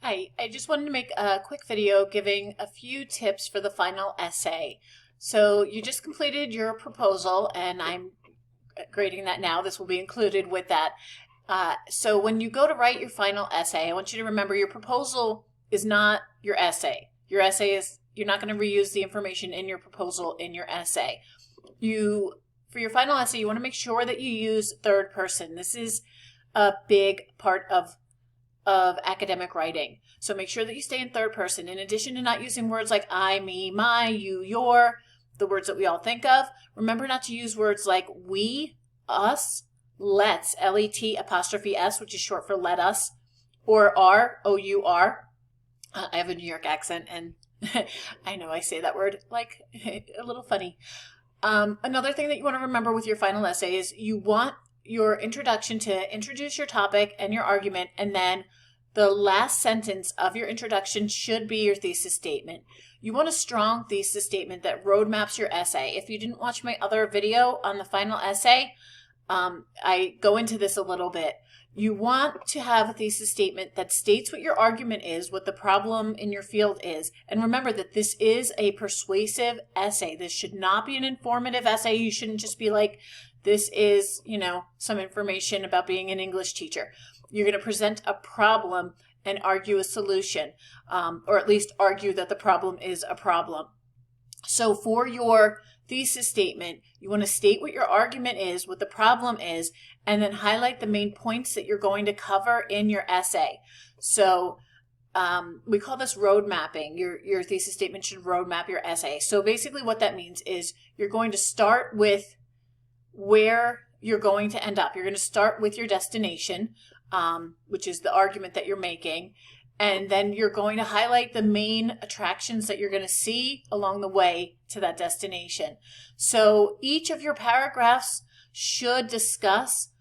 Hi, I just wanted to make a quick video giving a few tips for the final essay. So you just completed your proposal and I'm grading that now. This will be included with that. So when you go to write your final essay, I want you to remember your proposal is not your essay. Your essay is, you're not going to reuse the information in your proposal in your essay. For your final essay, you want to make sure that you use third person. This is a big part of academic writing. So make sure that you stay in third person. In addition to not using words like I, me, my, you, your, the words that we all think of, remember not to use words like we, us, let's, L-E-T apostrophe S, which is short for let us, or our, O-U-R. I have a New York accent and I know I say that word like a little funny. Another thing that you want to remember with your final essay is you want your introduction to introduce your topic and your argument, and then the last sentence of your introduction should be your thesis statement. You want a strong thesis statement that roadmaps your essay. If you didn't watch my other video on the final essay, I go into this a little bit. You want to have a thesis statement that states what your argument is, what the problem in your field is. And remember that this is a persuasive essay. This should not be an informative essay. You shouldn't just be like, this is, some information about being an English teacher. You're going to present a problem and argue a solution, or at least argue that the problem is a problem. So for your thesis statement, you want to state what your argument is, what the problem is, and then highlight the main points that you're going to cover in your essay. So we call this road mapping. Your thesis statement should roadmap your essay. So basically what that means is you're going to start with where you're going to end up. You're going to start with your destination, which is the argument that you're making. And then you're going to highlight the main attractions that you're going to see along the way to that destination. So each of your paragraphs should discuss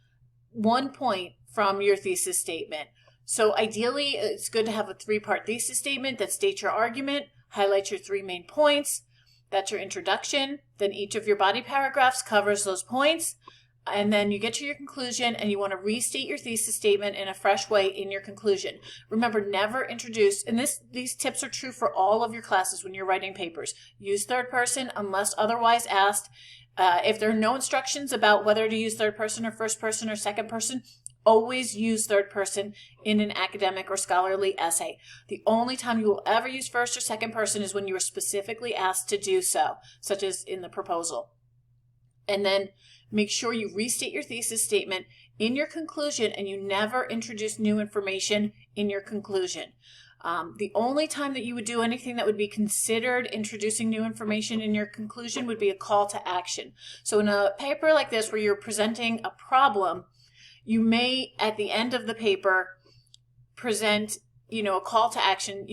one point from your thesis statement. So ideally, it's good to have a three-part thesis statement that states your argument, highlights your three main points. That's your introduction. Then each of your body paragraphs covers those points. And then you get to your conclusion and you want to restate your thesis statement in a fresh way in your conclusion. Remember, never introduce, and these tips are true for all of your classes when you're writing papers. Use third person unless otherwise asked. If there are no instructions about whether to use third person or first person or second person, always use third person in an academic or scholarly essay. The only time you will ever use first or second person is when you are specifically asked to do so, such as in the proposal. And then make sure you restate your thesis statement in your conclusion and you never introduce new information in your conclusion. The only time that you would do anything that would be considered introducing new information in your conclusion would be a call to action. So in a paper like this where you're presenting a problem, you may at the end of the paper present, a call to action,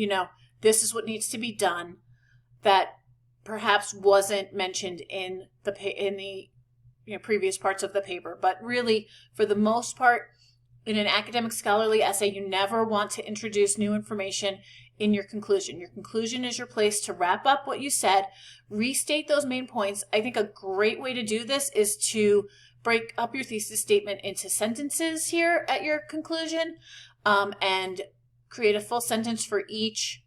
this is what needs to be done that perhaps wasn't mentioned in the previous parts of the paper. But really, for the most part, in an academic scholarly essay, you never want to introduce new information in your conclusion. Your conclusion is your place to wrap up what you said, restate those main points. I think a great way to do this is to break up your thesis statement into sentences here at your conclusion, and create a full sentence for each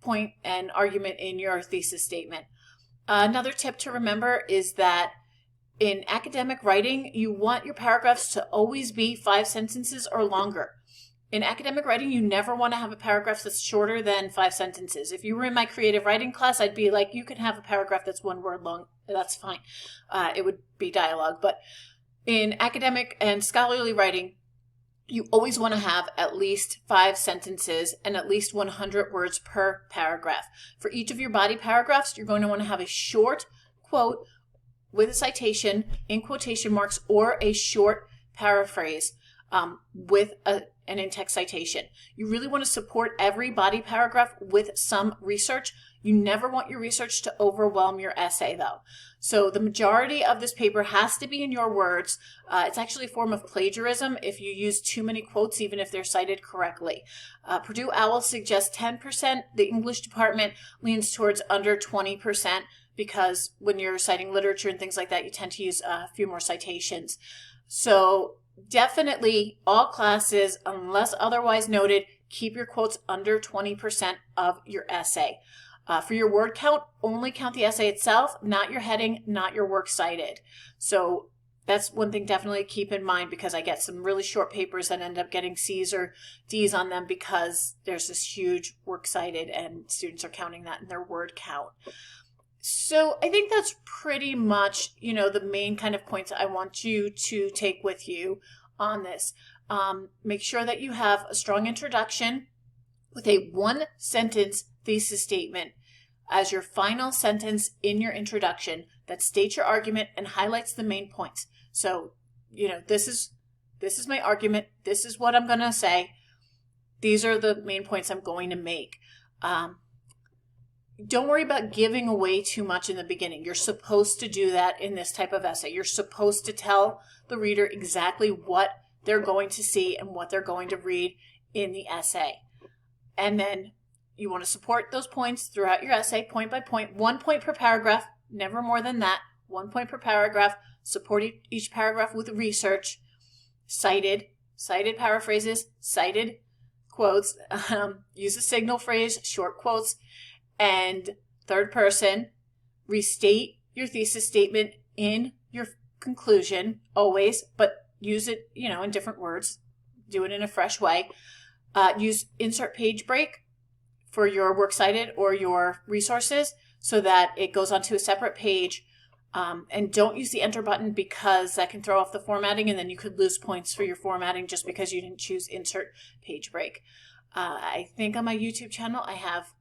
point and argument in your thesis statement. Another tip to remember is that in academic writing, you want your paragraphs to always be 5 sentences or longer. In academic writing, you never want to have a paragraph that's shorter than 5 sentences. If you were in my creative writing class, I'd be like, you can have a paragraph that's 1 word long. That's fine. It would be dialogue. But in academic and scholarly writing, you always want to have at least 5 sentences and at least 100 words per paragraph. For each of your body paragraphs, you're going to want to have a short quote with a citation in quotation marks or a short paraphrase with an in-text citation. You really want to support every body paragraph with some research. You never want your research to overwhelm your essay though. So the majority of this paper has to be in your words. It's actually a form of plagiarism if you use too many quotes, even if they're cited correctly. Purdue OWL suggests 10%. The English department leans towards under 20%. Because when you're citing literature and things like that, you tend to use a few more citations. So definitely all classes, unless otherwise noted, keep your quotes under 20% of your essay. For your word count, only count the essay itself, not your heading, not your works cited. So that's one thing definitely keep in mind, because I get some really short papers that end up getting C's or D's on them because there's this huge works cited and students are counting that in their word count. So I think that's pretty much, the main kind of points I want you to take with you on this. Make sure that you have a strong introduction with a 1-sentence thesis statement as your final sentence in your introduction that states your argument and highlights the main points. So, this is my argument. This is what I'm going to say. These are the main points I'm going to make. Don't worry about giving away too much in the beginning. You're supposed to do that in this type of essay. You're supposed to tell the reader exactly what they're going to see and what they're going to read in the essay. And then you want to support those points throughout your essay, point by point, 1 point per paragraph, never more than that, 1 point per paragraph. Support each paragraph with research, cited paraphrases, cited quotes, use a signal phrase, short quotes, and third person. Restate your thesis statement in your conclusion always, but use it, in different words. Do it in a fresh way. Use insert page break for your works cited or your resources so that it goes onto a separate page. And don't use the enter button because that can throw off the formatting, and then you could lose points for your formatting just because you didn't choose insert page break. I think on my YouTube channel I have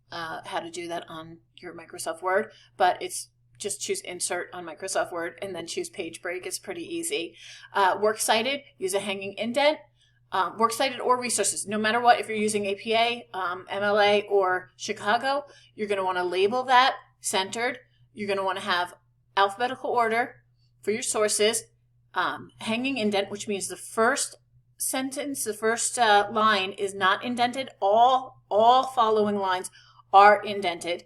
how to do that on your Microsoft Word, but it's just choose insert on Microsoft Word and then choose page break. It's pretty easy. Works cited, use a hanging indent. Works cited or resources, no matter what, if you're using APA, MLA, or Chicago, you're going to want to label that centered. You're going to want to have alphabetical order for your sources, hanging indent, which means the first sentence, the first line is not indented. All following lines are indented.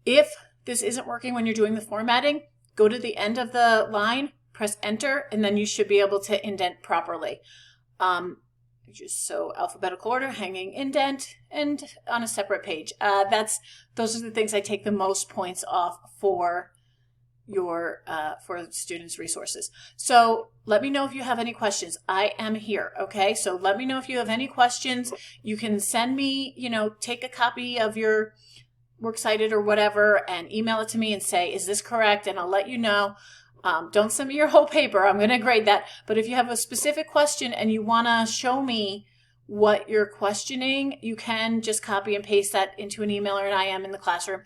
If this isn't working when you're doing the formatting, go to the end of the line, press enter, and then you should be able to indent properly. Just so alphabetical order, hanging indent, and on a separate page. Those are the things I take the most points off for your for students' resources. So let me know if you have any questions. I am here, okay? So let me know if you have any questions. You can send me, take a copy of your works cited or whatever and email it to me and say, is this correct? And I'll let you know. Don't send me your whole paper. I'm going to grade that. But if you have a specific question and you want to show me what you're questioning, you can just copy and paste that into an email or an IM in the classroom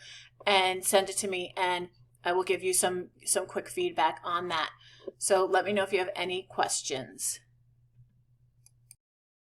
and send it to me, and I will give you some quick feedback on that. So let me know if you have any questions.